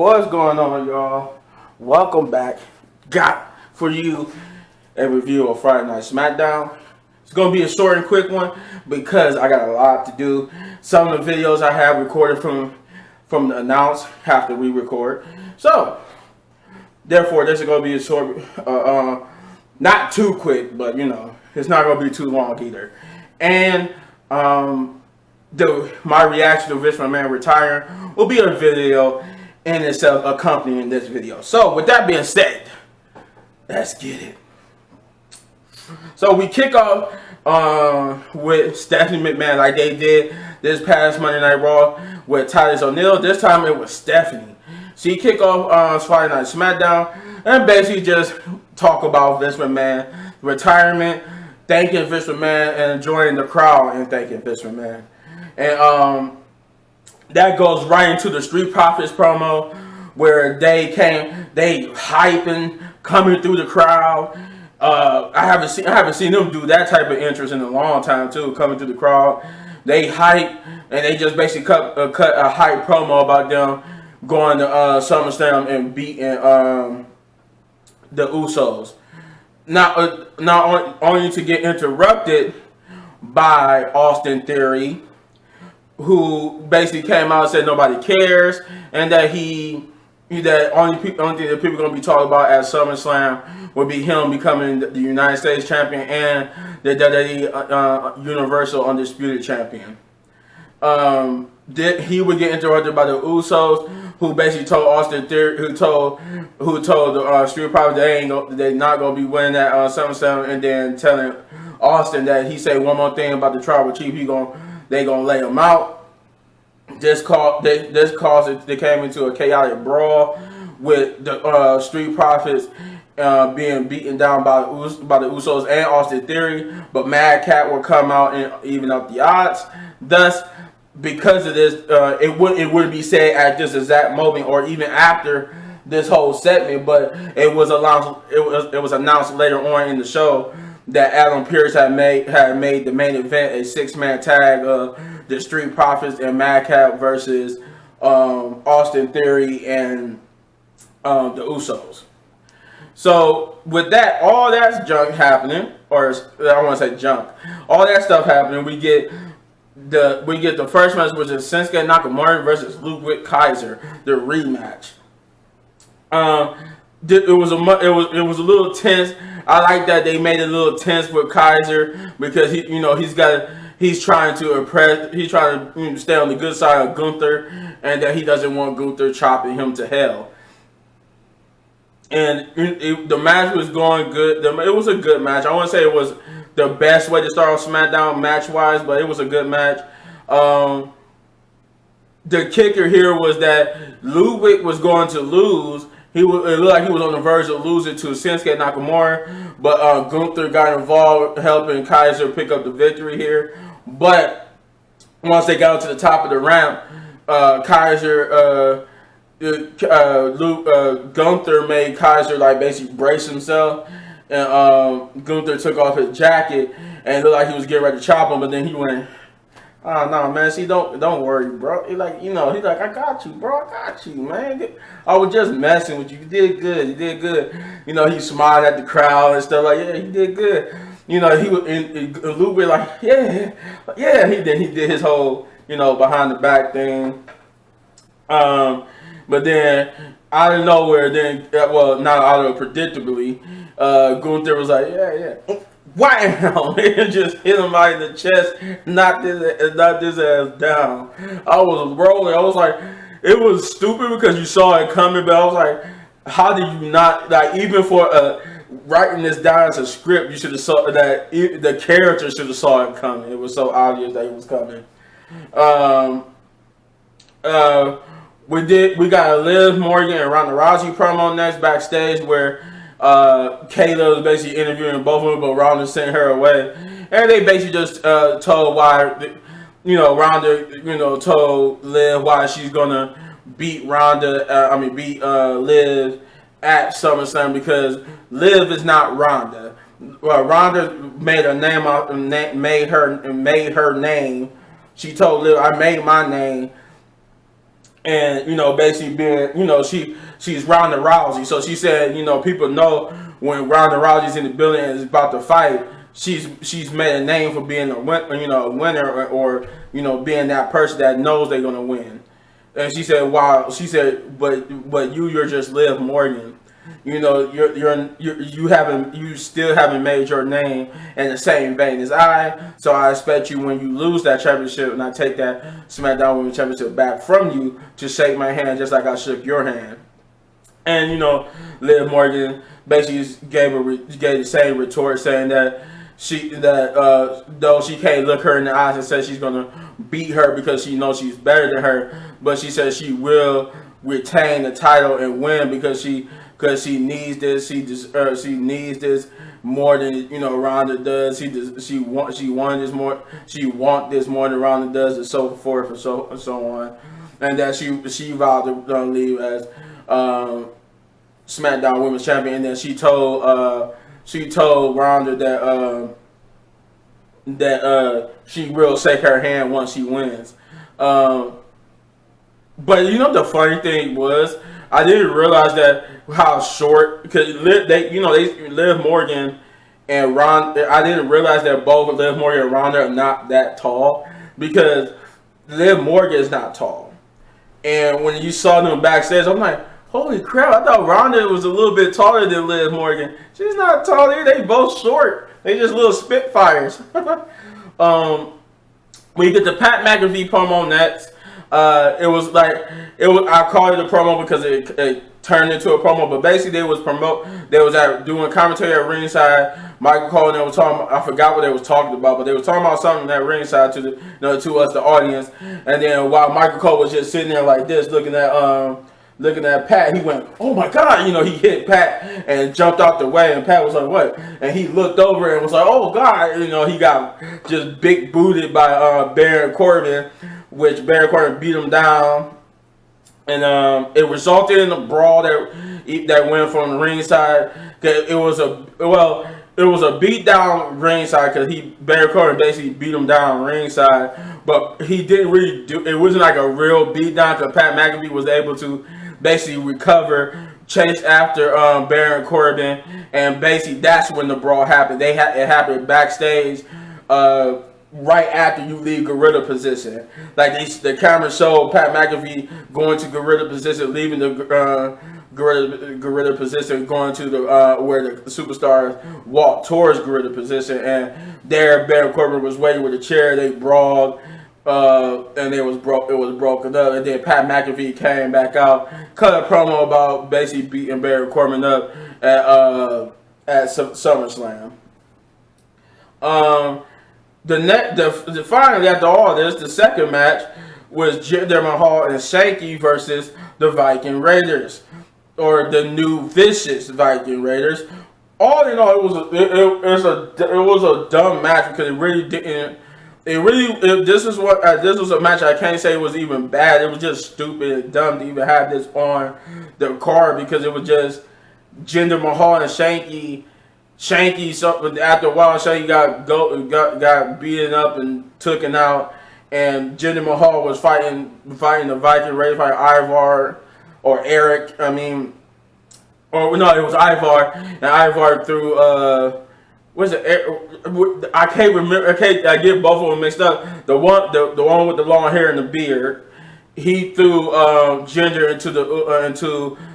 What's going on, y'all? Welcome back. Got for you a review of Friday Night Smackdown. It's going to be a short and quick one because I got a lot to do. Some of the videos I have recorded from the announce have to re-record. So, therefore, this is going to be a short, not too quick, but you know, it's not going to be too long either. And my reaction to Vince McMahon retiring will be a video in itself accompanying this video. So with that being said, let's get it. So we kick off with Stephanie McMahon like they did this past Monday Night Raw with Titus O'Neil. This time it was Stephanie. She kicked off Friday Night Smackdown and basically just talk about Vince McMahon retirement, thanking Vince McMahon and joining the crowd and thanking Vince McMahon. And that goes right into the Street Profits promo where they hyping, coming through the crowd. I haven't seen them do that type of interest in a long time too, coming through the crowd. They hype and they just basically cut a hype promo about them going to SummerSlam and beating the Usos. Not only to get interrupted by Austin Theory, who basically came out and said nobody cares, and that only thing that people are going to be talking about at SummerSlam would be him becoming the United States champion and the WWE Universal Undisputed Champion. He would get interrupted by the Usos, who basically told Austin Theory, who told the Street Profits they're not going to be winning that SummerSlam, and then telling Austin that he said one more thing about the Tribal Chief, they gonna lay him out. They came into a chaotic brawl with the Street Profits being beaten down by the Usos and Austin Theory, but Madcap will come out and even up the odds. Thus, because of this, it wouldn't be said at this exact moment or even after this whole segment, but it was announced later on in the show that Adam Pearce had made the main event a 6-man tag of the Street Profits and Madcap versus Austin Theory and the Usos. So with that, all that's junk happening, or I want to say junk, all that stuff happening. We get the first match, which is Shinsuke Nakamura versus Ludwig Kaiser, the rematch. It was a little tense. I like that they made it a little tense with Kaiser because he's trying to stay on the good side of Gunther, and that he doesn't want Gunther chopping him to hell. And the match was going good. It was a good match. I wouldn't say it was the best way to start off SmackDown match-wise, but it was a good match. The kicker here was that Ludwig was going to lose. It looked like he was on the verge of losing to Shinsuke Nakamura, but Gunther got involved helping Kaiser pick up the victory here. But once they got to the top of the ramp, Gunther made Kaiser basically brace himself, and Gunther took off his jacket and it looked like he was getting ready to chop him, but then he went, "Oh no, man! See, don't worry, bro." He's like, "I got you, bro. I got you, man. I was just messing with you. You did good. You did good." He smiled at the crowd and stuff like, "Yeah, you did good." He was in Ludwig like, "Yeah." He did his whole behind the back thing. But then out of nowhere, not out of predictably, Gunther was like, "Yeah." Wham! It just hit him right in the chest, knocked his ass down. I was rolling. I was like, it was stupid because you saw it coming, but I was like, how did you not, even for writing this down as a script, you should have saw that the character should have saw it coming. It was so obvious that it was coming. We got a Liv Morgan and Ronda Rousey promo next backstage where Kayla was basically interviewing both of them, but Ronda sent her away, and they basically just told why, Ronda, told Liv why she's gonna beat Liv at SummerSlam because Liv is not Ronda. Well, Ronda made her name. She told Liv, "I made my name and basically being, she's Ronda Rousey. So she said, people know when Ronda Rousey's in the building and is about to fight, she's made a name for being a winner, or being that person that knows they're gonna win. And she said, "Wow," she said, "but you're just Liv Morgan. You still haven't made your name in the same vein as I. So I expect you, when you lose that championship and I take that SmackDown Women's Championship back from you, to shake my hand just like I shook your hand." And Liv Morgan basically gave the same retort, saying that though she can't look her in the eyes and say she's gonna beat her because she knows she's better than her, but she says she will retain the title and win because she needs this. She needs this more than Ronda does. She want this more. She want this more than Ronda does, and so forth and so on. And that she vowed to leave as SmackDown Women's Champion. And then she told Ronda that she will shake her hand once she wins. But the funny thing was, I didn't realize that how short, because Liv Morgan and Ronda. I didn't realize that both Liv Morgan and Ronda are not that tall, because Liv Morgan is not tall. And when you saw them backstage, I'm like, holy crap! I thought Ronda was a little bit taller than Liv Morgan. She's not tall either. They both short. They just little spitfires. We get the Pat McAfee promo next. I called it a promo because it turned into a promo, but basically they was doing commentary at ringside. Michael Cole and they were talking. I forgot what they was talking about, but they were talking about something at ringside to us, the audience. And then while Michael Cole was just sitting there like this, looking at Pat, he went, "Oh my God!" He hit Pat and jumped out the way, and Pat was like, "What?" And he looked over and was like, "Oh God!" He got just big booted by Baron Corbin, which Baron Corbin beat him down, and it resulted in a brawl that went from the ringside. It was a beat down ringside because Baron Corbin basically beat him down ringside, but he didn't really do. It wasn't like a real beat down because Pat McAfee was able to basically recover, chase after Baron Corbin, and basically that's when the brawl happened. It happened backstage, right after you leave gorilla position. Like the camera showed Pat McAfee going to gorilla position, leaving the gorilla position, going to the where the superstars walked towards gorilla position, and there Baron Corbin was waiting with a chair. They brawled. And it was broken up, and then Pat McAfee came back out, cut a promo about basically beating Baron Corbin up at SummerSlam. Finally, after all this, the second match was Jinder Mahal and Shanky versus the Viking Raiders, or the new vicious Viking Raiders. All in all, it was a dumb match because it really didn't. This was a match I can't say it was even bad. It was just stupid and dumb to even have this on the card because it was just Jinder Mahal and Shanky. After a while, Shanky got beaten up and taken out, and Jinder Mahal was fighting the Viking Raiders, fighting Ivar or Eric. It was Ivar, and Ivar threw I can't remember. I get both of them mixed up. The one with the long hair and the beard, he threw Jinder into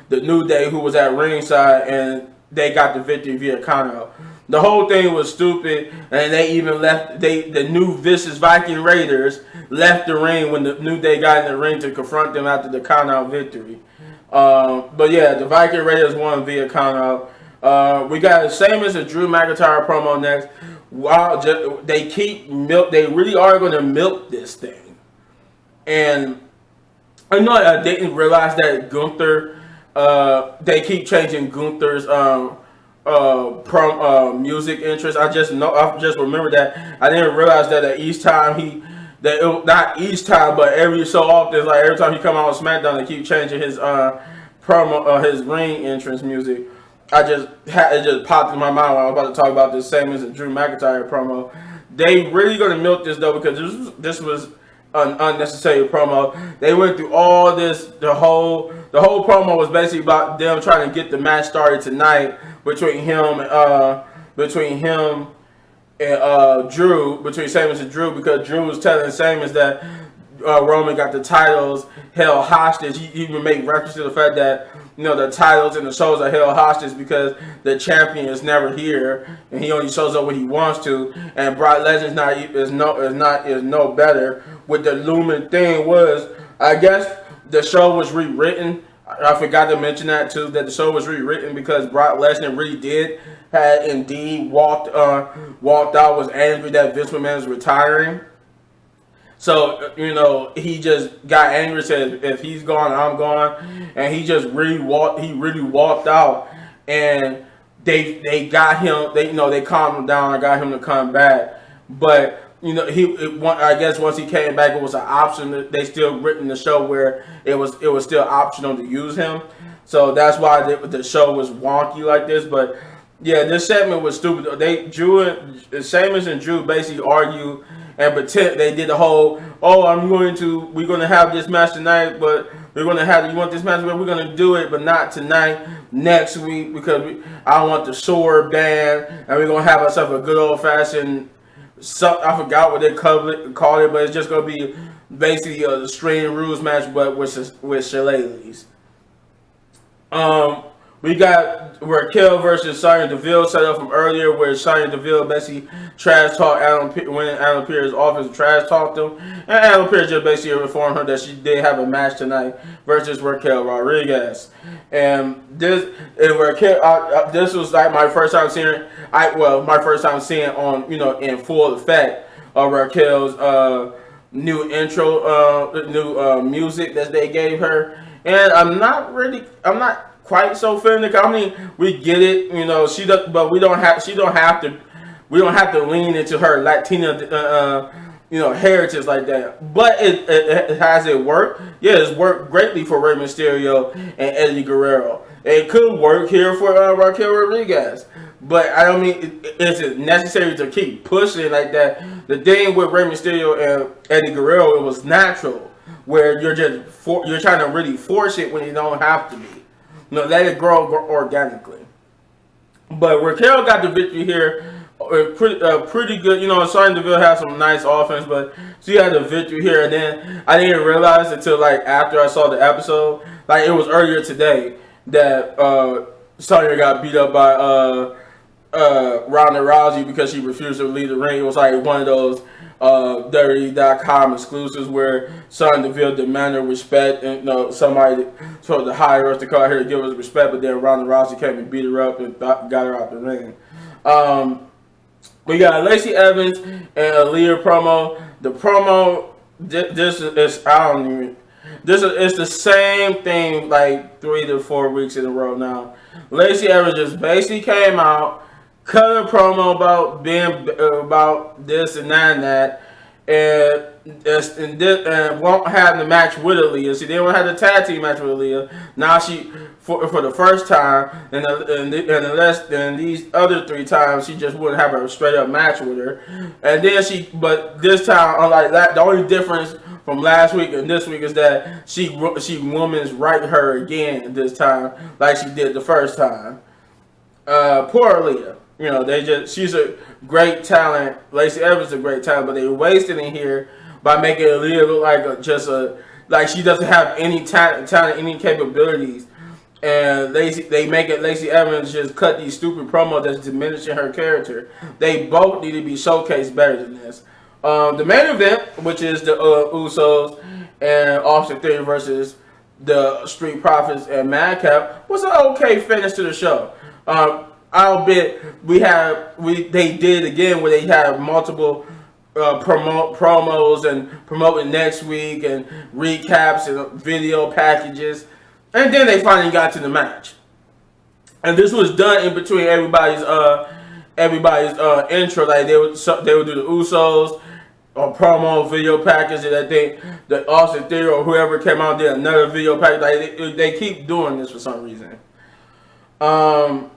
the New Day, who was at ringside, and they got the victory via count out. The whole thing was stupid, and they even left. The new vicious Viking Raiders left the ring when the New Day got in the ring to confront them after the count out victory. But yeah, the Viking Raiders won via count out. We got Sheamus and Drew McIntyre promo next. Wow, they really are going to milk this thing. And I know I didn't realize that Gunther, they keep changing Gunther's music interest. I just remember that. I didn't realize that each time not each time, but every so often, like every time he come out on SmackDown, they keep changing his his ring entrance music. It just popped in my mind when I was about to talk about this Sheamus and Drew McIntyre promo. They really gonna milk this though because this was unnecessary promo. They went through all this. The whole promo was basically about them trying to get the match started tonight between him and Drew, between Sheamus and Drew, because Drew was telling Sheamus that Roman got the titles held hostage. He even made reference to the fact that the titles and the shows are held hostage because the champion is never here and he only shows up when he wants to. And Brock Lesnar is no better. What the looming thing was, I guess the show was rewritten. I forgot to mention that too, that the show was rewritten because Brock Lesnar really had indeed walked out, was angry that Vince McMahon was retiring. So, he just got angry, said, if he's gone, I'm gone. And he just really walked out. And they got him, they calmed him down and got him to come back. But, I guess once he came back, it was an option. They still written the show where it was still optional to use him. So that's why the show was wonky like this. But, yeah, this segment was stupid. Sheamus and Drew basically argue and pretend they did the whole, we're gonna have this match tonight, but you want this match, but we're gonna do it, but not tonight, next week, because I want the sword band, and we're gonna have ourselves a good old fashioned, I forgot what they call it, but it's just gonna be basically a string rules match, but with shillelaghs. We got Raquel versus Sonya Deville set up from earlier, where Sonya Deville basically trash talked Adam Pearce's office, trash talked him, and Adam Pearce just basically informed her that she did have a match tonight versus Raquel Rodriguez. And this was like my first time seeing on in full effect of Raquel's new intro, music that they gave her, and I'm not quite so feeling. I mean, we get it, but we don't have to lean into her Latina, heritage like that. But it has it worked. Yeah, it's worked greatly for Rey Mysterio and Eddie Guerrero. It could work here for Raquel Rodriguez. But I don't mean, is it necessary to keep pushing like that? The thing with Rey Mysterio and Eddie Guerrero, it was natural, where you're trying to really force it when you don't have to be. Let it grow organically. But Raquel got the victory here. Pretty good. Sonya Deville had some nice offense, but she had the victory here. And then I didn't realize until after I saw the episode, it was earlier today, that Sonya got beat up by Ronda Rousey because she refused to leave the ring. It was one of those WWE.com exclusives where Sonya Deville demanded respect, and somebody told the hire us to call her to give us respect, but then Ronda Rousey came and beat her up and got her out the ring. We got Lacey Evans and Aaliyah promo. The promo, it's the same thing 3 to 4 weeks in a row now. Lacey Evans just basically came out, cut a promo about this and that, and won't have the match with Aaliyah. See, they won't have the tag team match with Aaliyah. Now she, for the first time, and these other 3 times, she just wouldn't have a straight up match with her. And then but this time, unlike that, the only difference from last week and this week is that she woman's right her again this time, like she did the first time. Poor Aaliyah. She's a great talent. Lacey Evans is a great talent, but they wasted in here by making Aaliyah look like she doesn't have any talent, any capabilities. And they make it Lacey Evans just cut these stupid promos that's diminishing her character. They both need to be showcased better than this. The main event, which is the Usos and Austin Theory versus the Street Profits and Madcap, was an okay finish to the show. I'll bet they did again where they had multiple promos and promoting next week and recaps and video packages, and then they finally got to the match. And this was done in between everybody's intro. They would do the Usos or promo video package, and I think the Austin Theory or whoever came out did another video package. They keep doing this for some reason. And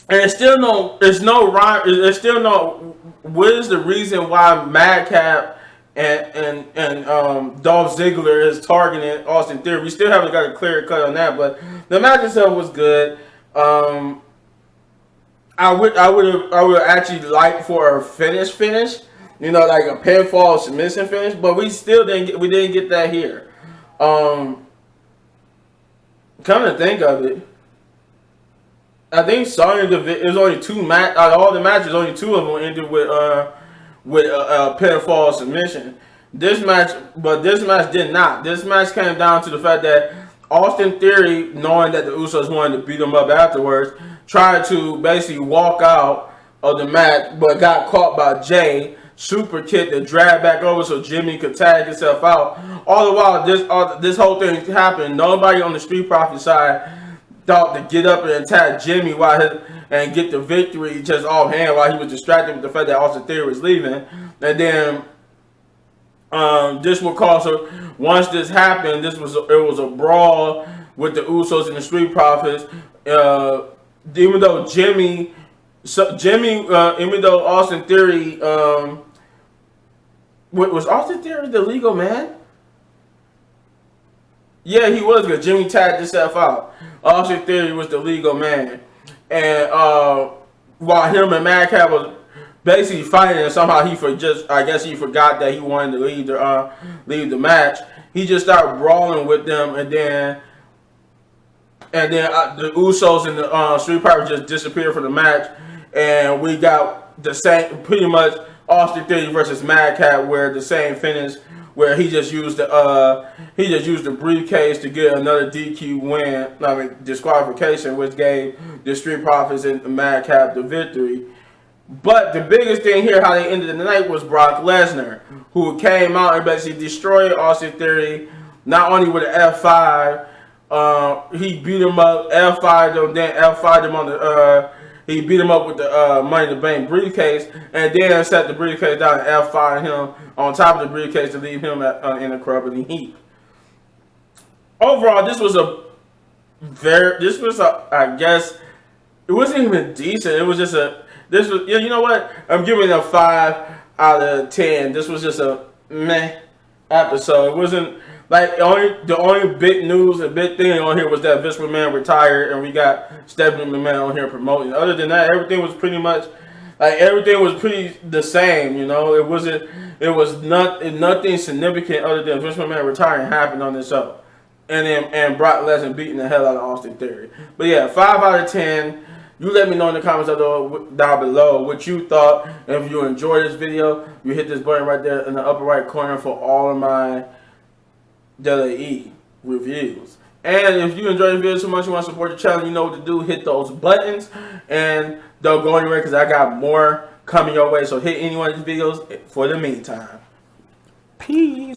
it's still no. What is the reason why Madcap and Dolph Ziggler is targeting Austin Theory. We still haven't got a clear cut on that, but the match itself was good. I would actually like for a finish, you know, like a pinfall submission finish, but we didn't get that here. Come to think of it, I think it was only 2 match out of all the matches, only 2 of them ended with a pinfall submission. This match did not. This match came down to the fact that Austin Theory, knowing that the Usos wanted to beat him up afterwards, tried to basically walk out of the match, but got caught by Jay. Super kick to drag back over so Jimmy could tag himself out. All the while, this whole thing happened. Nobody on the Street Profit side thought to get up and attack Jimmy and get the victory just offhand while he was distracted with the fact that Austin Theory was leaving. And then this would cause once this happened, it was a brawl with the Usos and the Street Profits. Even though even though Austin Theory, was Austin Theory the legal man? Yeah, he was good. Jimmy tagged himself out. Austin Theory was the legal man, and while him and Madcap was basically fighting, and somehow I guess he forgot that he wanted to leave the match. He just started brawling with them, and then the Usos and the Street Profits just disappeared from the match, and we got the same, pretty much Austin Theory versus Madcap, where the same finish, where he just used the briefcase to get another DQ win, disqualification, which gave the Street Profits and Madcap the victory. But the biggest thing here, how they ended the night, was Brock Lesnar, who came out and basically destroyed Austin Theory, not only with an F5, he beat him up, F5'd him, then F5'd him on the, he beat him up with the Money in the Bank briefcase, and then set the briefcase down and F5'd him on top of the briefcase to leave him in a crumbling heap. Overall, this was I guess, it wasn't even decent. It was just you know what? I'm giving it a 5 out of 10. This was just a meh episode. It wasn't like the only big news and big thing on here was that Vince McMahon retired, and we got Stephanie McMahon on here promoting. Other than that, everything was pretty much the same. You know, it was nothing significant other than Vince McMahon retiring happened on this show, and Brock Lesnar beating the hell out of Austin Theory. But yeah, 5 out of 10. You let me know in the comments down below what you thought. And if you enjoyed this video, you hit this button right there in the upper right corner for all of my WWE reviews. And if you enjoyed the video so much you want to support the channel, you know what to do. Hit those buttons. And don't go anywhere because I got more coming your way. So hit any one of these videos for the meantime. Peace.